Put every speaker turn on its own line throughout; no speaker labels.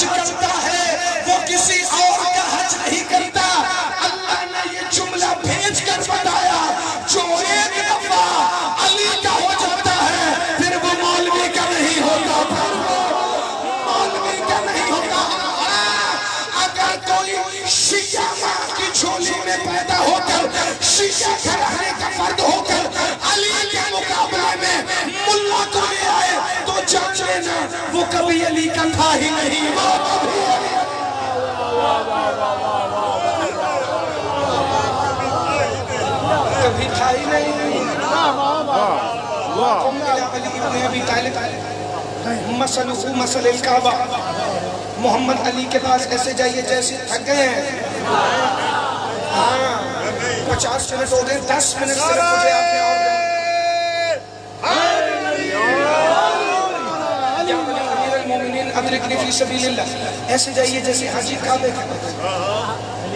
حج کرتا ہے وہ کسی اور کا حج نہیں کرتا. اللہ نے یہ جملہ بھیج کر بتایا جو ایک دفعہ علی کا ہو جاتا ہے پھر وہ مولوی کا نہیں ہوتا، پھر وہ مولوی کا نہیں ہوتا. اگر کوئی شیعہ ماں کی جھولی میں پیدا ہو کر شیعہ گھرانے کا فرد ہو کر علی کے مقابلے میں ملا کو لے آئے تو جان لینا وہ کبھی علی کا تھا ہی نہیں، وہ کبھی تھا ہی نہیں. علی ابن ابی طالب مسلوح مسل الکعبہ، محمد علی کے پاس ایسے جائیے جیسے تھک گئے ہیں. 50 منٹ ہو گئے، 10 منٹ صرف مجھے آپ نے اور امیر المومنین ادرکنی فی سبیل اللہ، ایسے جائیے جیسے حاجی کعبے کے پاس.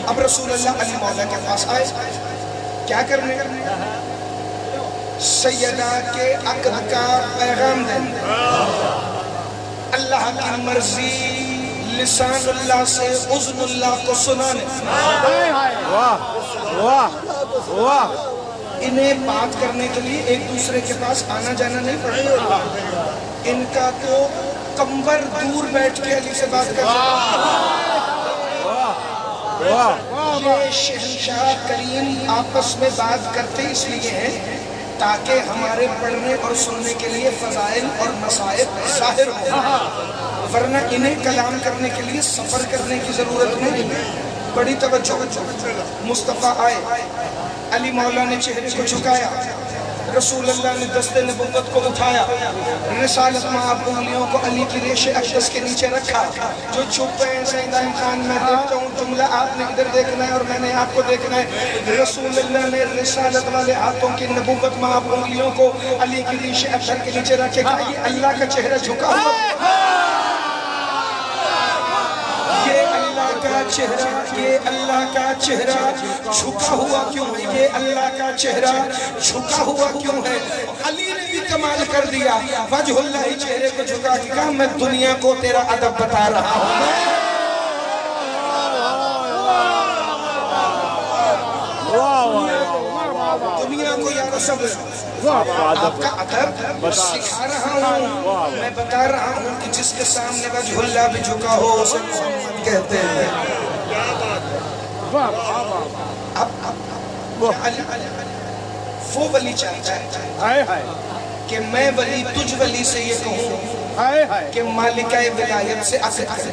اب رسول اللہ علی مولا کے پاس آئے، کیا کرنے؟ سیدہ کے عقد کا پیغام دیں، اللہ کی مرضی لسان اللہ سے اذن اللہ کو سنانے. انہیں بات کرنے کے لیے ایک دوسرے کے پاس آنا جانا نہیں پڑے گا. ان کا تو کمبر دور بیٹھ کے علی سے بات کرنا. یہ شہنشاہ کریم آپس میں بات کرتے اس لیے ہیں تاکہ ہمارے پڑھنے اور سننے کے لیے فضائل اور مصائب ظاہر ہو، ورنہ انہیں کلام کرنے کے لیے سفر کرنے کی ضرورت نہیں. بڑی توجہ. مصطفیٰ آئے، علی مولا نے چہرے کو جھکایا، رسول اللہ نے دست نبوت کو اٹھایا، رسالت معاف انگلیوں کو علی کی ریش اقدس کے نیچے رکھا. جو چھپ ہیں سیدان خان میں دیکھتا ہوں جملہ آپ نے ادھر دیکھنا ہے اور میں نے آپ کو دیکھنا ہے. رسول اللہ نے رسالت والے ہاتھوں کی نبوت معاف انگلیوں کو علی کی ریش اقدس کے نیچے رکھے. کہا یہ اللہ کا چہرہ جھکا ہوا، یہ اللہ کا چہرہ جھکا ہوا کیوں ہے؟ یہ اللہ کا چہرہ جھکا ہوا کیوں ہے؟ علی نے بھی کمال کر دیا، وجہ اللہ چہرے کو جھکا کے کہا میں دنیا کو تیرا ادب بتا رہا ہوں. دنیا کو یا رسول آپ کا ادب سکھا رہا ہوں، میں بتا رہا ہوں کہ جس کے سامنے وجہ اللہ بھی جھکا ہو اسے محمد کہتے ہیں. اب وہ ولی چاہتا ہے کہ میں ولی تجھ ولی سے یہ کہوں کہ مالکہ ولایت سے عقد کرے.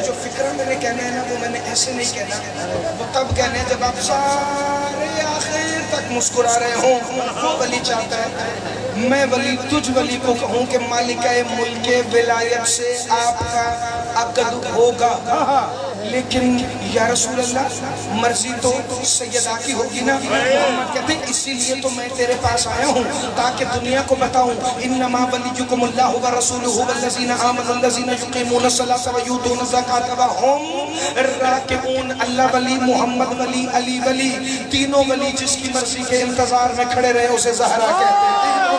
جو فکرہ میں نے کہنا ہے نا وہ میں نے ایسے نہیں کہنا، وہ تب کہنا ہے جب آپ سارے آخر تک مسکرا رہے ہوں. وہ ولی چاہتا ہے میں ولی تجھ ولی کو کہوں کہ مالکہ ملک ولایت سے آپ کا عقد ہوگا. لیکن یا رسول اللہ مرضی تو سیدہ کی ہوگی نا. محمد کہتے ہیں اسی لیے تو میں تیرے پاس آیا ہوں تاکہ دنیا کو بتاؤں انما ولیکم اللہ ورسولہ والذین آمنوا الذین یقیمون الصلاۃ ویؤتون الزکاۃ وهم راکعون. اللہ ولی، محمد ولی، علی ولی، تینوں ولی جس کی مرضی کے انتظار میں کھڑے رہے اسے زہرا کہتے ہیں.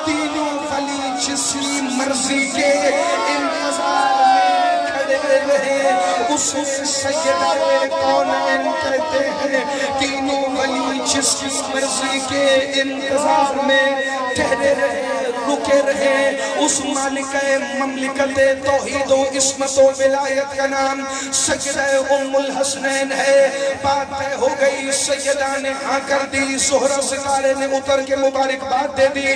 تینوں ولی جس کی مرضی کے انتظار اسے سیدہ کونین کہتے ہیں. تینوں ولی جس کی مرضی کے انتظار میں ٹھہرے رہے، رکے رہے، اس مالکہ مملکت توحید و عصمت و ولایت کا نام سیدہ ام الحسنین ہے. بات طے ہو گئی، سیدہ نے ہاں کر دی، زہرہ ستارے نے اتر کے مبارکباد دے دی.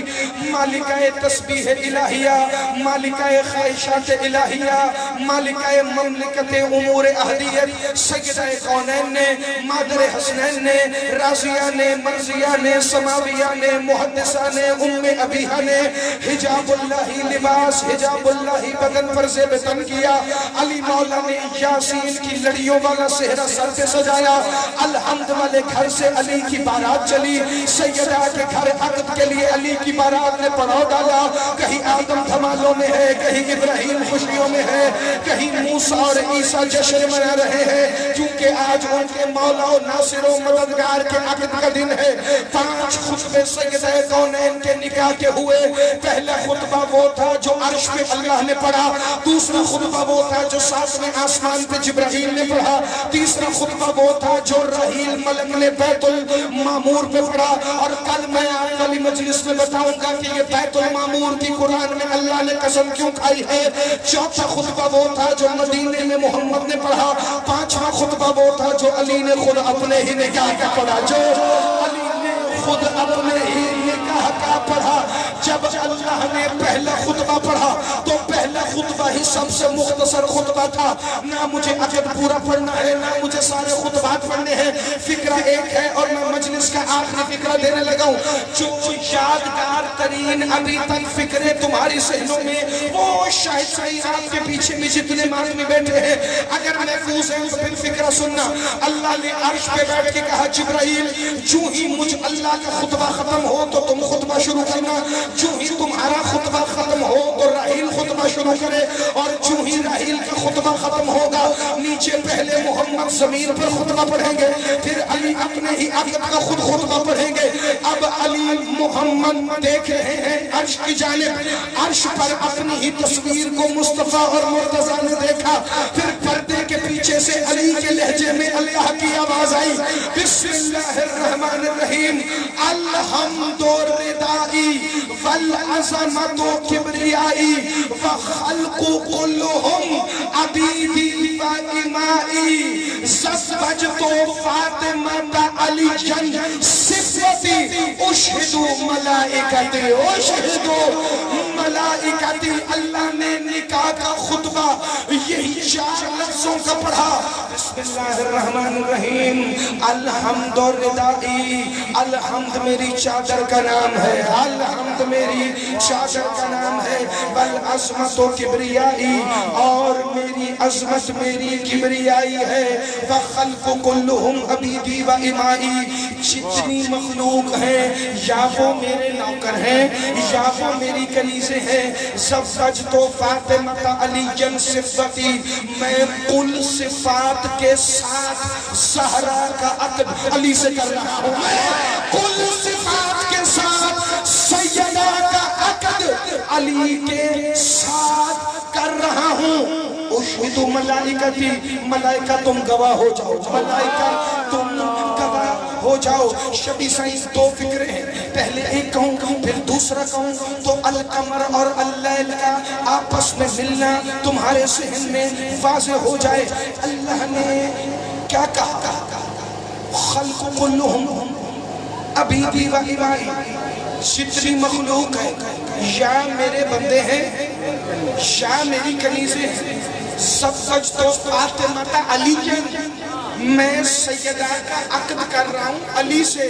مالکہ تسبیح الہیہ، مالکہ خواہشات الہیہ، مالکہ مملکت امور اہلیت سیدہ کونین نے، مادر حسنین نے، رازیہ نے، مرضیہ نے، سماویہ نے، محدثہ نے، ام ابیہ نے حجاب اللہ لباس، حجاب اللہ بدن پر زیب تن کیا. علی مولا نے یاسین کی لڑیوں والا سہرہ سر پہ سجایا. الحمد والے گھر سے علی کی بارات چلی. سیدہ کے گھر عقد کے لیے علی کی بارات نے پڑاؤ ڈالا. کہیں آدم دھمالوں میں ہے، کہیں ابراہیم خوشیوں میں ہے، کہیں موسیٰ اور عیسیٰ جشن منا رہے ہیں کیونکہ آج ان کے مولا و ناصر و مددگار کے عقد کا دن ہے. 5 خطبے سیدہ کونین کے نکاح کے ہوئے. پہلا خطبہ وہ تھا جو عرش پہ اللہ نے پڑھا، دوسرا خطبہ وہ تھا جو ساتویں آسمان پہ جبرائیل نے پڑھا، تیسرا خطبہ وہ تھا جو رحیل ملک نے بیت المعمور پہ پڑھا، اور کل میں آنے والی مجلس میں بتاؤں گا کہ یہ بیت المعمور کی قرآن میں اللہ نے قسم کیوں کھائی ہے۔ چوتھا خطبہ وہ تھا جو مدینے میں محمد نے پڑھا، پانچواں خطبہ وہ تھا جو علی نے خود اپنے ہی نکاح کا پڑھا، جو علی نے خود اپنے ہی نکاح کا پڑھا۔ جب اللہ نے پہلا خطبہ پڑھا تو پہلا خطبہ ہی سب سے مختصر خطبہ تھا، نہ مجھے عقد پورا پڑھنا ہے نہ مجھے سارے خطبات پڑھنے ہیں، فکرہ ایک ہے اور میں مجلس کا آخری فکرہ دینے لگا ہوں۔ جو یادگار ترین ابھی تک فکرے تمہاری ذہنوں میں، وہ شاید صحیح آپ کے پیچھے میں جتنے مانوی بیٹھے ہیں اگر محفوظ ہیں تو پھر فکرہ سننا۔ اللہ نے عرش پہ بیٹھ کے کہا جبرائیل جو ہی مجھ اللہ کا خطبہ ختم ہو تو تم خطبہ شروع کرنا، جو ہی تمہارا خطبہ ختم ہو تو رحیل خطبہ شروع کرے، اور جو ہی رحیل کا خطبہ ختم ہوگا نیچے پہلے محمد زمین پر خطبہ پڑھیں گے، پھر علی اپنے ہی عقد کا خود خطبہ پڑھیں گے۔ اب علی محمد دیکھ رہے ہیں عرش کی جانب، عرش پر اپنی ہی تصویر کو مصطفیٰ اور مرتضیٰ نے دیکھا، پھر پردے کے پیچھے سے علی کے لہجے میں اللہ کی آواز آئی، بسم اللہ الرحمن الرحیم، الحمد ردائی والعظمت کبریائی وخلق کلہم عبیدی و امائی زوجت فاطمہ علی جن صفتی اشہد ملائکتی ملائکتی۔ اللہ نے نکاح کا خطبہ یہی 4 لفظوں کا پڑھا، بسم اللہ الرحمن الرحیم، الحمد ردائی، الحمد میری چادر کا نام ہے، الحمد میری چادر کا نام ہے، والعظمت و کبریائی، اور میری عظمت میری کبریائی ہے، وخلق کلہم عبیدی و امائی، جتنی مخلوق ہیں یا وہ میرے نوکر ہیں یا وہ میری کنیزیں ہیں، زوجت فاطمہ علی جن صفتی، میں کل صفات کے ساتھ زہرا کا عقد علی سے کر رہا ہوں، میں کل صفات کے ساتھ سیدہ کا عقد علی کے ساتھ کر رہا ہوں۔ اشہد ملائکتی، ملائکہ تم گواہ ہو جاؤ، ملائکہ تم گواہ ہو جاؤ۔ شبی سائنس 2 فکرے ہیں، پہلے ایک کہوں پھر دوسرا کہوں تو القمر اور اللیل کا آپس میں ملنا تمہارے ذہن میں واضح ہو جائے۔ اللہ نے کیا کہا؟ خلق کلہم عبیدی و امائی، جتنی مخلوق ہے یا میرے بندے ہیں یا میری کنیزیں ہیں، زوجت فاطمہ علی جن، میں سیدہ کا عقد کر رہا ہوں علی سے،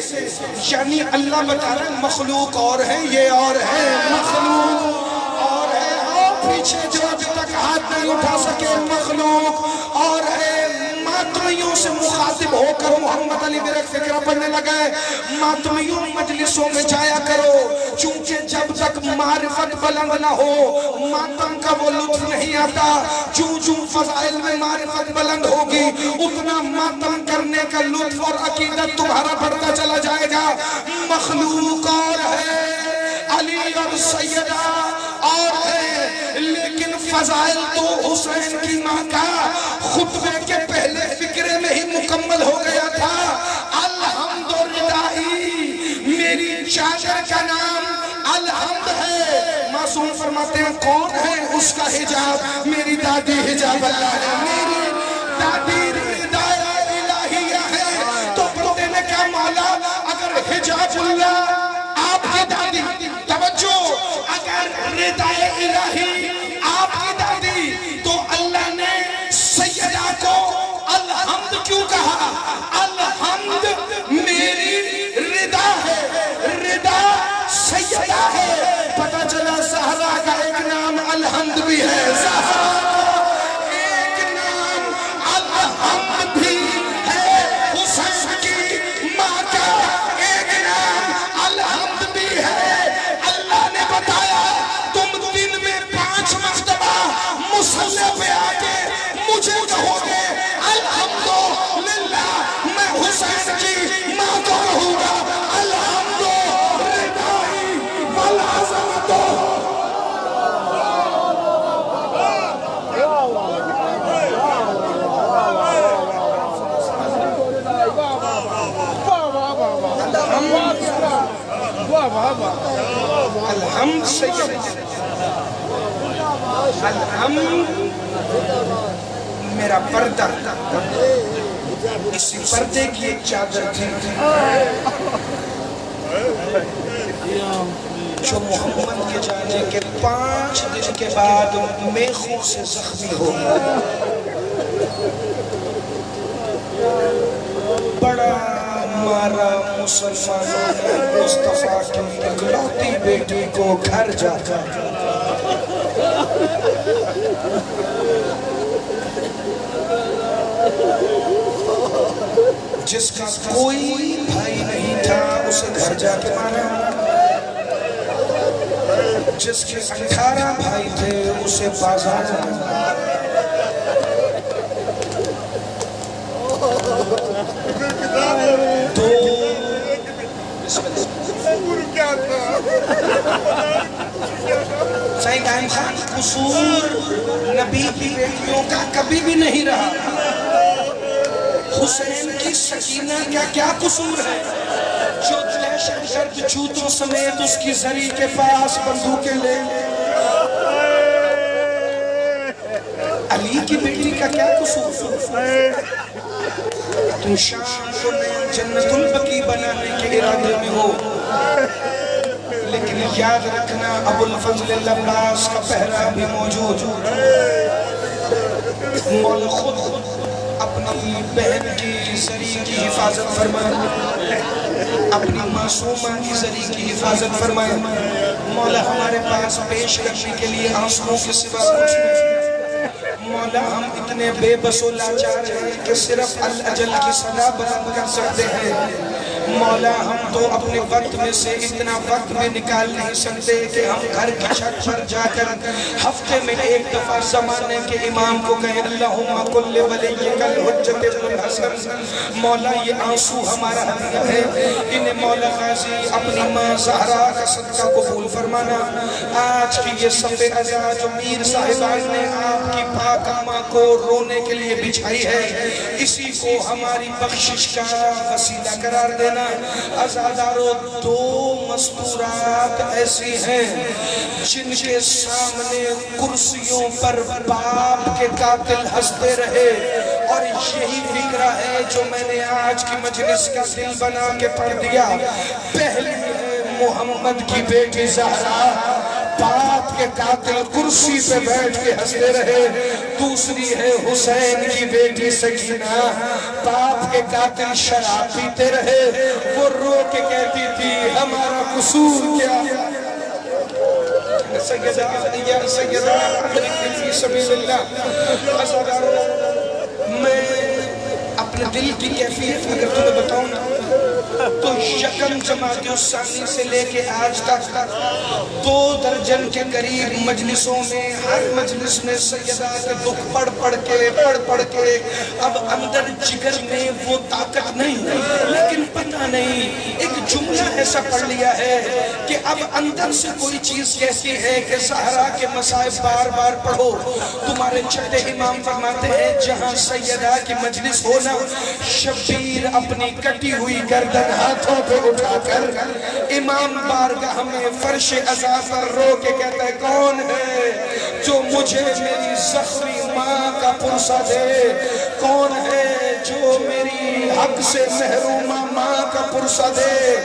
یعنی اللہ بتا رہا ہے مخلوق اور ہے، یہ اور ہے، مخلوق اور ہے، اور پیچھے جو اب تک ہاتھ نہیں اٹھا سکے مخلوق اور ہے۔ ماتمیوں سے مخاطب ہو کر محمد علی میرا فکرہ پڑھنے لگا ہے، ماتمیوں مجلسوں میں جایا کرو، چونکہ جب تک معرفت بلند نہ ہو ماتم کا وہ لطف نہیں آتا، جو فضائل میں معرفت بلند ہوگی اتنا ماتم کرنے کا لطف اور عقیدت تمہارا بڑھتا چلا جائے گا۔ مخلوق اور ہے، علی اور سیدہ اور ہے، لیکن فضائل تو حسین کی ماں کا خطبے کے پہلے فکرے میں ہی مکمل ہو گیا تھا۔ الحمد ردائی، میری چادر کا نام الحمد ہے۔ معصوم فرماتے ہیں کون ہے اس کا حجاب؟ میری دادی حجاب اللہ ہے، میری دادی رداء الہیہ ہے۔ تو بندے نے کہا مولا اگر حجاب اللہ آپ کی دادی، توجہ، اگر رداء الہی آپ کی دادی تو اللہ نے سیدہ کو الحمد کیوں کہا؟ الحمد میری رضا ہے، رضا سیدہ ہے۔ پتہ چلا زہرا کا ایک نام الحمد بھی ہے، زہرا کا ایک نام الحمد بھی ہے، حسین کی ماں کا ایک نام الحمد بھی ہے۔ اللہ نے بتایا تم دن میں 5 مرتبہ مصلی پہ آکے مجھے کہو گے الحمدللہ، میں حسین کی ماں کو کہوں گا الحمد ردائی والعظمت الحمد سید الحمد میرا پردہ، اسی پردے کی ایک چادر تھی جو محمد کے جانے کے 5 دن کے بعد میخوں سے زخمی ہو بڑا مارا مسلمانوں نے مصطفیٰ کی اکلوتی بیٹی کو گھر جا کر جس کا کوئی بھائی نہیں تھا اسے گھر جا کے مارا، جس کے 18 بھائی تھے اسے بازار مارا۔ تو سید عام خان قصور نبی کی بیٹیوں کا کبھی بھی نہیں رہا، حسین کی سکینہ کا کیا قصور ہے جو دہشت گرد جوتوں سمیت اس کی زری کے پاس بندوقیں لے؟ علی کی بیٹی کا کیا قصور؟ تم شام کو نیا جنت البقیع بنانے کے ارادے میں ہو، لیکن یاد رکھنا ابو الفضل العباس کا پہرا بھی موجود، مولا خود اپنی بہن کی زری کی حفاظت فرمائے، اپنی معصومہ کی زری کی حفاظت فرمائے۔ مولا ہمارے پاس پیش کرنے کے لیے آنسوؤں کے سوا کچھ نہیں۔ مولا ہم اتنے بے بس و لاچار ہیں کہ صرف الاجل کی صدا بلند کر سکتے ہیں۔ مولا ہم تو اپنے وقت میں سے اتنا وقت بھی نکال نہیں سکتے کہ ہم گھر کی چھت پر جا کر ہفتے میں ایک دفعہ زمانے کے امام کو کہیں اللہم کل ولیک الحجت ابن الحسن۔ مولا یہ آنسو ہمارا ہدیہ ہے، انہیں مولا غازی اپنی ماں زہرا کا صدقہ قبول فرمانا۔ آج کی یہ صفِ عزا جو میر صاحبان نے آپ کی پاک ماں کو رونے کے لیے بچھائی ہے، اسی کو ہماری بخشش کا وسیلہ قرار دینا۔ عزادارو، 2 مستورات ایسی ہیں جن کے سامنے کرسیوں پر باپ کے قاتل ہنستے رہے، اور یہی فکرہ ہے جو میں نے آج کی مجلس کا دل بنا کے پڑھ دیا۔ پہلی ہے محمد کی بیٹی زہرا، باپ کے قاتل کرسی پہ بیٹھ کے ہنستے رہے۔ دوسری ہے حسین کی بیٹی سکینہ، باپ کے قاتل شراب پیتے رہے، وہ رو کے کہتی تھی ہمارا قصور کیا؟ سیدہ فی سبیل اللہ۔ میں اپنے دل کی کیفیت اگر تمہیں بتاؤں نا تو یکم جماعت الثانی سے لے کے آج تک 2 درجن کے قریب مجلسوں میں، ہر مجلس میں سیدہ کے دکھ پڑھ کے اب اندر جگر میں وہ طاقت نہیں، لیکن پتہ نہیں ایک جملہ ایسا پڑھ لیا ہے کہ اب اندر سے کوئی چیز کہتی ہے کہ زہرا کے مصائب بار بار پڑھو۔ تمہارے چھٹے امام فرماتے ہیں جہاں سیدہ کی مجلس ہونا، شبیر اپنی کٹی ہوئی گردن ہاتھوں پہ اٹھا کر امام بارگاہ میں فرش عزا پر رو کے کہتا ہے کون ہے جو مجھے میری زخمی ماں کا پرسہ دے؟ کون ہے جو میری حق سے محرومہ ماں کا پرسہ دے؟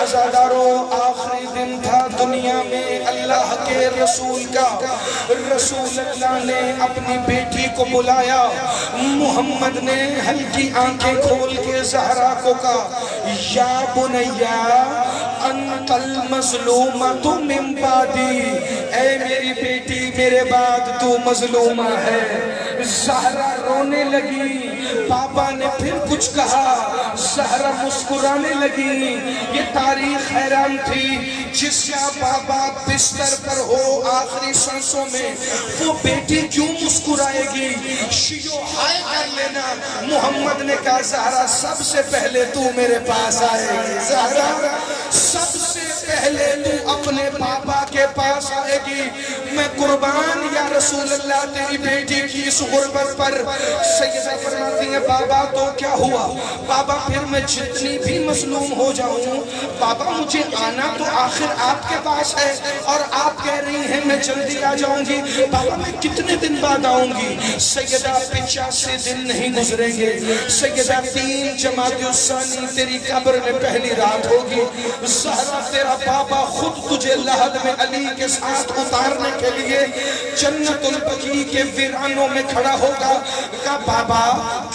عزادارو، آخری دن تھا دنیا میں اللہ کے رسول کا، رسول اللہ نے اپنی بیٹی کو بلایا، محمد نے ہلکی آنکھیں کھول کے زہرا کو کہا یا بنیا انت المظلومۃ من بعدی، اے میری بیٹی میرے بعد تو مظلومہ ہے۔ زہرا رونے لگی، پاپا نے پھر کچھ کہا، زہرا مسکرانے لگی۔ یہ تاریخ حیران تھی، جس کا بابا بستر پر ہو آخری سانسوں میں وہ بیٹی کیوں مسکرائے گی؟ شیو ہائے کر لینا۔ محمد نے کہا زہرا سب سے پہلے تو میرے پاس آئے گی، زہرا سب سے پہلے تو اپنے پاپا کے پاس آئے گی۔ میں قربان یا رسول اللہ تیری بیٹی کی اس غربت پر۔ سیدہ فرماتی ہیں بابا تو کیا ہوا؟ بابا پھر میں جتنی بھی مظلوم ہو جاؤں، بابا مجھے آنا تو آخر آپ کے پاس ہے، اور آپ کہہ رہی ہیں میں جلدی آ جاؤں گی، بابا میں کتنے دن بعد آؤں گی؟ سیدہ 85 دن نہیں گزریں گے سیدہ 3 جمادی الثانی تیری قبر میں پہلی رات ہوگی۔ زہرا تیرا بابا خود تجھے لحد میں علی کے ساتھ اتارنے کے لیے جنت البقیع کے ویرانوں میں کھڑا ہوگا۔ کہا بابا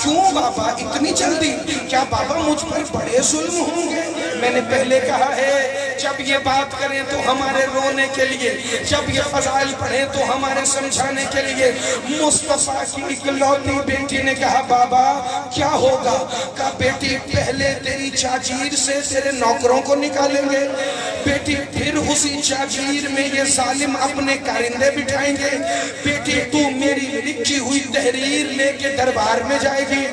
کیوں بابا اتنی جلدی؟ کیا بابا مجھ پر بڑے ظلم ہوں گے؟ میں نے پہلے کہا ہے جب یہ بات کریں تو ہمارے رونے کے لیے، جب یہ فضائل پڑھیں تو ہمارے سمجھانے کے لیے۔ مصطفیٰ کی اکلوتی بیٹی نے کہا بابا کیا ہوگا؟ کہا بیٹی پہلے تیری چاچیر سے تیرے نوکروں کو نکالیں گے، بیٹی پھر اسی چاچیر میں یہ ظالم اپنے کارندے بٹھائیں گے، بیٹی تو میری لکھی ہوئی تحریر لے کے دربار میں جائے گی،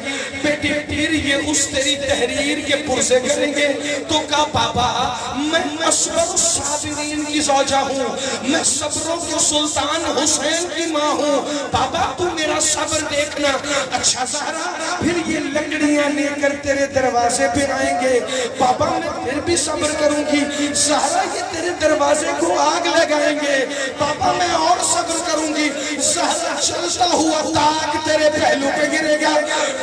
بیٹی پھر یہ اس تیری تحریر کے پرسے کریں گے۔ تو کہا بابا میں اصبر الصابرین کی زوجہ ہوں، میں صبروں کے سلطان حسین کی ماں ہوں، بابا تو میرا صبر دیکھنا۔ اچھا زہرا پھر یہ لکڑیاں لے کر تیرے دروازے پہ آئیں گے، بابا میں پھر بھی صبر کروں گی۔ زہرا یہ تیرے دروازے کو آگ لگائیں گے، بابا میں اور صبر کروں گی۔ زہرا چلتا ہوا تاک تیرے پہلو پہ گرے گا،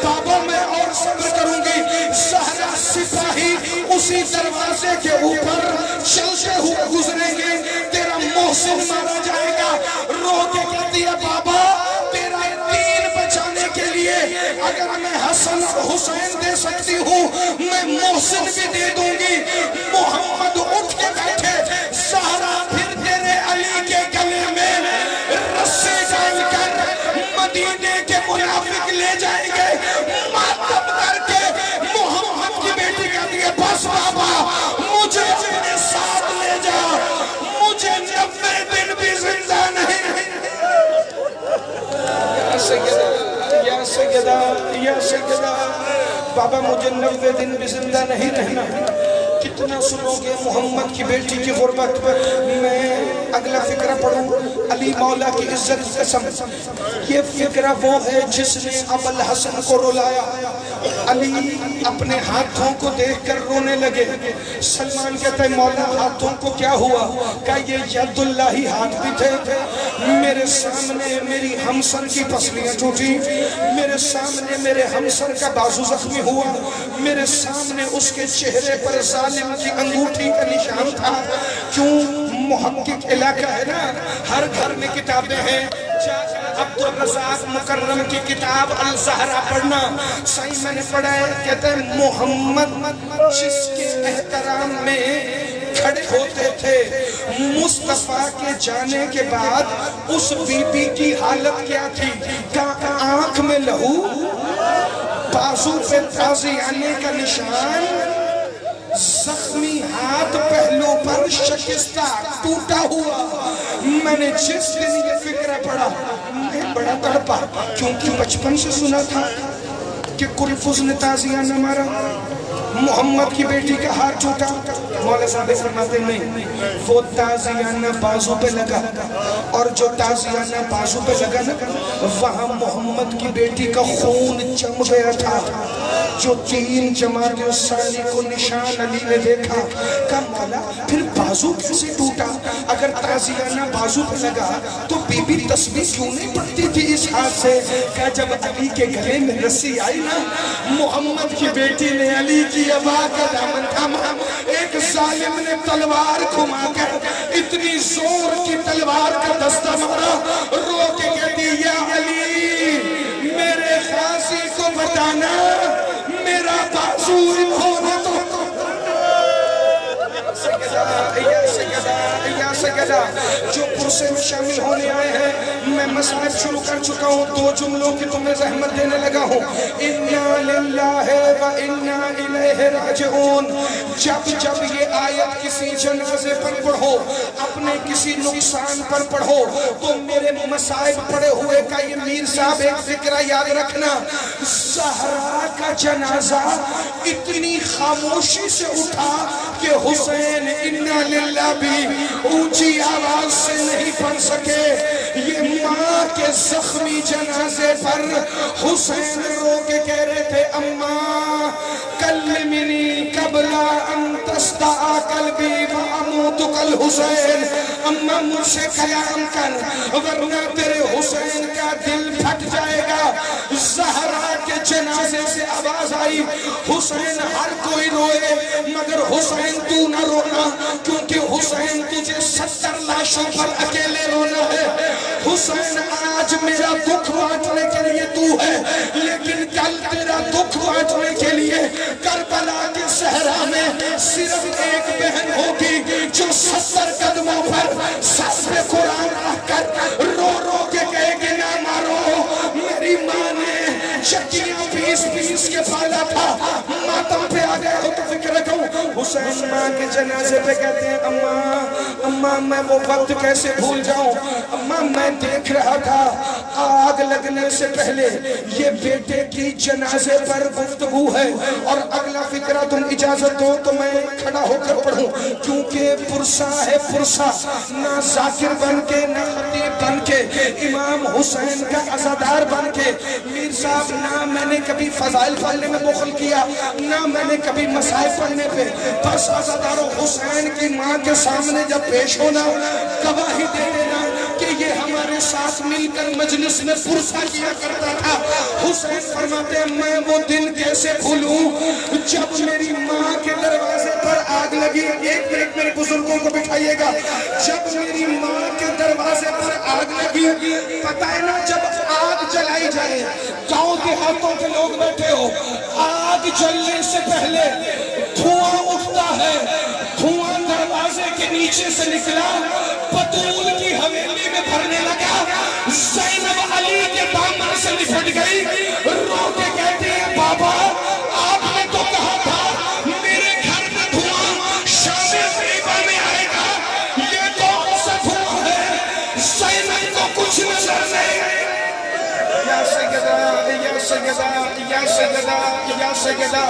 بابا میں اور صبر کروں گی۔ زہرا سپاہی اسی دروازے کے اوپر چلتے ہوئے گزریں گے، تیرا محسن مارا جائے گا۔ رو کے کہتی ہے بابا تیرا دین بچانے کے لیے اگر میں حسن اور حسین دے سکتی ہوں میں محسن بھی دے دوں گی۔ محمد اٹھ کے بیٹھے، زہرا پھر تیرے علی کے گلے میں رسی ڈال کر مدینے کے منافق لے جائیں گے، ماتم کر کے۔ محمد کی بیٹی کہتی ہے بس بابا مجھے اپنے ساتھ لے جا، مجھے 90 دن بھی زندہ نہیں۔ یا سیدہ یا سیدہ یا سیدہ، بابا مجھے 90 دن بھی زندہ نہیں رہنا۔ کتنا سنو گے محمد کی بیٹی کی غربت پر؟ میں اگلا فقرہ پڑھوں، علی مولا کی عزت قسم۔ یہ فقرہ وہ ہے جس نے ابو الحسن کو رلایا۔ علی اپنے ہاتھوں کو دیکھ کر رونے لگے۔ سلمان کہتا ہے مولا ہاتھوں کو کیا ہوا؟ کہا یہ ید اللہ ہاتھ بھی تھے، میرے سامنے میری ہمسر کی پسلیاں ٹوٹی، میرے سامنے میرے ہمسر کا بازو زخمی ہوا، میرے سامنے اس کے چہرے پر ظالم کی انگوٹھی کا نشان تھا۔ کیوں؟ محقق علاقہ ہے نا، ہر گھر میں کتابیں ہیں۔ عبدالرزاق مکرم کی کتاب الزہرا پڑھنا، صحیح میں نے پڑھا ہے، کہتے ہیں محمد جس کے احترام میں کھڑے ہوتے تھے، مصطفیٰ کے جانے کے بعد اس بی بی کی حالت کیا تھی؟ کہاں آنکھ میں لہو، بازو پہ تازیانے کا نشان، زخمی ہاتھ پہلو پر شکستہ ٹوٹا ہوا۔ میں نے جس دن یہ فکرہ پڑھا میں بڑا تڑپا، کیونکہ بچپن سے سنا تھا کہ کلفظ نے تازیانہ مارا، محمد کی بیٹی کا ہاتھ ٹوٹا۔ مولا صاحب فرماتے نہیں، وہ تازیانہ بازو پہ لگا، اور جو تازیانہ بازو پہ لگا نا وہاں محمد کی بیٹی کا خون جم گیا تھا۔ جو 3 جمادی الثانی کو نشان علی نے دیکھا، کہا مولا پھر بازو کیسے ٹوٹا؟ اگر تازیانہ بازو پہ لگا تو بی بی تسبیح کیوں نہیں پڑھتی تھی اس ہاتھ سے؟ کہا جب علی کے گلے میں رسی آئی نا، محمد کی بیٹی نے علی کی ابا کا دامن تھاما، ایک ظالم نے تلوار گھما کر اتنی زور کی تلوار کا دستہ مارا، رو کے کہتی یا علی میرے غازی کو بتانا میرا بازو انہوں نے تو۔ یا سیدہ جو جلوسے میں شامل ہونے آئے ہیں، میں مصائب شروع کر چکا ہوں، 2 جملوں کی تمہیں رحمت دینے لگا ہوں۔ اِنَّا لِلَّهِ وَإِنَّا إِلَيْهِ رَاجِعُونَ۔ جب یہ آیت کسی جنازے پر پڑھو، اپنے کسی نقصان پر پڑھو، تو میرے مصائب پڑے ہوئے کا یہ میر صاحب ایک فکرہ یاد رکھنا، زہرا کا جنازہ اتنی خاموشی سے اٹھا کہ حسین اِنَّا لِلَّهِ بھی اونچی آواز سے نہیں پڑھ سکے۔ یہ ماں کے زخمی جنازے پر حسین رو کے کہہ رہے تھے، اماں کلمنی قبل ان تستع قلبی واموت کالحسین، اماں مجھ سے کلام کر ورنہ تیرے حسین کا دل پھٹ جائے گا۔ زہرا کے جنازے سے آواز آئی، حسین ہر کوئی روئے مگر حسین تو نہ رونا، کیونکہ حسین تجھے 70 لاشوں پر اکیلے رونا ہے۔ حسین آج میرا دکھ بانٹنے کے لیے تو ہے، لیکن کل تیرا دکھ بانٹنے کے لیے کربلا کے صحرا میں صرف ایک بہن ہوگی جو 70 قدموں پر سر پہ قرآن رکھ کر رو رو کے کہے گی نہ مارو۔ میری ماں نے چکیاں پیس کے پالا تھا، ماتم پہ آ گئے ہو تو فکر رکھو۔ حسین ماں کے جنازے پہ کہتے ہیں، اماں میں وہ وقت کیسے بھول جاؤں، اماں میں دیکھ رہا تھا آگ لگنے سے پہلے یہ بیٹے کی جنازے پر گفتگو ہے۔ اور اگلا فکرہ تم اجازت دو تو میں کھڑا ہو کر پڑھوں، کیونکہ پرسا ہے پرسا، نہ ذاکر بن کے نہ خطیب بن کے، امام حسین کا عزادار بن کے۔ میر صاحب نہ میں نے کبھی فضائل پڑھنے میں بخل کیا، نہ میں نے کبھی مصائب پڑھنے پہ، بس عزادار حسین کی ماں کے سامنے جب پیش ہونا، گواہی دے دینا کہ یہ ہمارے ساتھ مل کر مجلس میں پرسا کیا کرتا تھا۔ حسین فرماتے ہیں میں وہ دن کیسے بھولوں جب میری ماں کے دروازے پر آگ لگی۔ ایک منٹ میرے بزرگوں کو بٹھائیے گا، جب میری ماں کے دروازے پر آگ لگی، پتہ ہے نا جب آگ جلائی جائے، گاؤں دیہاتوں کے لوگ بیٹھے ہو، آگ جلنے سے پہلے دھواں اٹھتا ہے، دھواں دروازے کے نیچے سے نکلا، بطول کی حویلی میں بھرنے لگا، زینب علی کے دامن سے لپٹ گئی، رو کے کہتی ہے بابا آپ نے تو کہا تھا میرے گھر میں دھواں شام غریبہ میں آئے گا، یہ کون سا دھواں ہے، زینب کو کچھ نظر نہیں۔ یا سیدہ یا سیدہ یا سیدہ یا سیدہ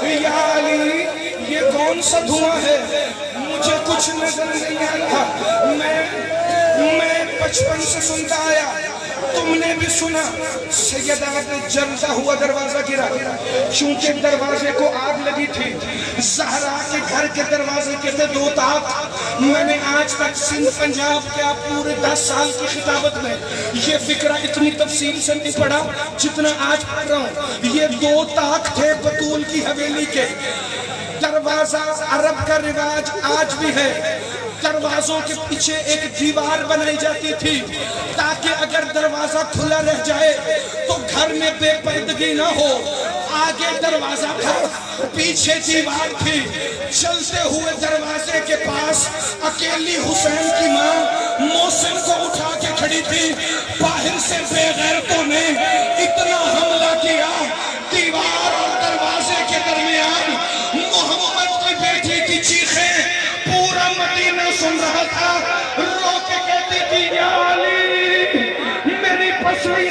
یا علی یہ کون سا دھواں ہے، مجھے کچھ نظر نہیں آ رہا، میں بچپن سے سنتا آیا، تم نے بھی سنا۔ سیدہ نے جلتا ہوا دروازہ گرا، چونکہ دروازے کو آگ لگی تھی۔ زہرا کے گھر کے دروازے کے تھے 2 طاق۔ میں نے آج تک سندھ پنجاب کے پورے 10 سال کی خطابت میں یہ فکرہ اتنی تفصیل سے نہیں پڑھا جتنا آج پڑھ رہا ہوں۔ یہ 2 طاق تھے بطول کی حویلی کے۔ دروازہ عرب کا رواج آج بھی ہے، دروازوں کے پیچھے ایک دیوار بنائی جاتی تھی تاکہ اگر دروازہ کھلا رہ جائے تو گھر میں بے پردگی نہ ہو۔ آگے دروازہ تھا، پیچھے دیوار تھی۔ چلتے ہوئے دروازے کے پاس اکیلی حسین کی ماں محسن کو اٹھا کے کھڑی تھی۔ باہر سے بے غیرتوں نے اتنا حملہ کیا، دیوار اور دروازے کے درمیان محمد کی بیٹی کی چیخیں پورا مدینہ سن رہا تھا۔ رو کے کہتی تھی یا علی میری پسوئی